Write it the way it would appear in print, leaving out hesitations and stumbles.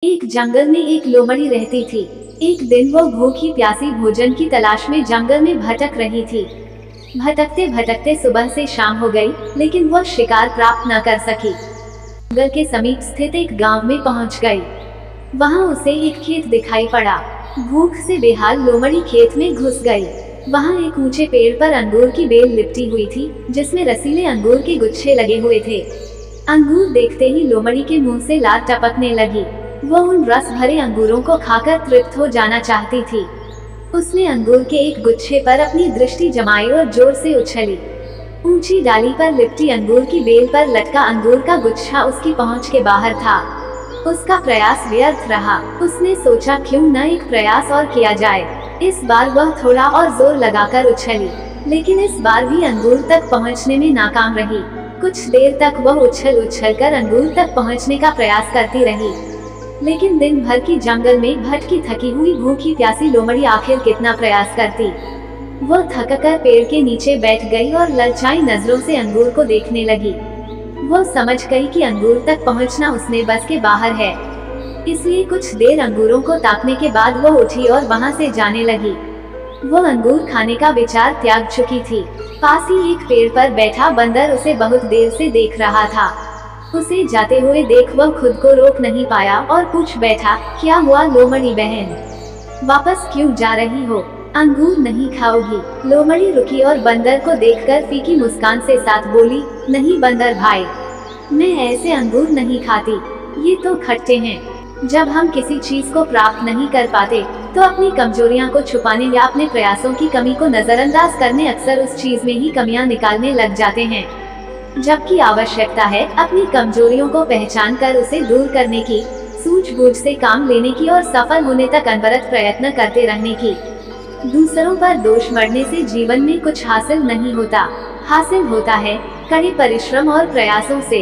एक जंगल में एक लोमड़ी रहती थी। एक दिन वो भूखी प्यासी भोजन की तलाश में जंगल में भटक रही थी। भटकते भटकते सुबह से शाम हो गई, लेकिन वो शिकार प्राप्त न कर सकी। जंगल के समीप स्थित एक गांव में पहुंच गई। वहां उसे एक खेत दिखाई पड़ा। भूख से बेहाल लोमड़ी खेत में घुस गई। वहां एक ऊंचे पेड़ पर अंगूर की बेल लिपटी हुई थी, जिसमें रसीले अंगूर के गुच्छे लगे हुए थे। अंगूर देखते ही लोमड़ी के मुंह से लार टपकने लगी। वो उन रस भरे अंगूरों को खाकर तृप्त हो जाना चाहती थी। उसने अंगूर के एक गुच्छे पर अपनी दृष्टि जमाई और जोर से उछली। ऊंची डाली पर लिपटी अंगूर की बेल पर लटका अंगूर का गुच्छा उसकी पहुंच के बाहर था। उसका प्रयास व्यर्थ रहा। उसने सोचा, क्यों न एक प्रयास और किया जाए। इस बार वह थोड़ा और जोर लगाकर उछली, लेकिन इस बार भी अंगूर तक पहुंचने में नाकाम रही। कुछ देर तक वह उछल कर अंगूर तक पहुंचने का प्रयास करती रही, लेकिन दिन भर की जंगल में भटकी थकी हुई भूखी प्यासी लोमड़ी आखिर कितना प्रयास करती। वो थककर पेड़ के नीचे बैठ गई और ललचाई नजरों से अंगूर को देखने लगी। वो समझ गई कि अंगूर तक पहुंचना उसने बस के बाहर है, इसलिए कुछ देर अंगूरों को ताकने के बाद वो उठी और वहां से जाने लगी। वो अंगूर खाने का विचार त्याग चुकी थी। पास ही एक पेड़ पर बैठा बंदर उसे बहुत देर से देख रहा था। उसे जाते हुए देख वह खुद को रोक नहीं पाया और पूछ बैठा, क्या हुआ लोमड़ी बहन, वापस क्यों जा रही हो? अंगूर नहीं खाओगी? लोमड़ी रुकी और बंदर को देखकर फीकी मुस्कान से साथ बोली, नहीं बंदर भाई, मैं ऐसे अंगूर नहीं खाती, ये तो खट्टे हैं। जब हम किसी चीज को प्राप्त नहीं कर पाते, तो अपनी कमजोरियां को छुपाने या अपने प्रयासों की कमी को नजरअंदाज करने अक्सर उस चीज में ही कमियां निकालने लग जाते हैं, जबकि आवश्यकता है अपनी कमजोरियों को पहचान कर उसे दूर करने की, सूझबूझ से काम लेने की और सफल होने तक अनवरत प्रयत्न करते रहने की। दूसरों पर दोष मढ़ने से जीवन में कुछ हासिल नहीं होता। हासिल होता है कड़े परिश्रम और प्रयासों से।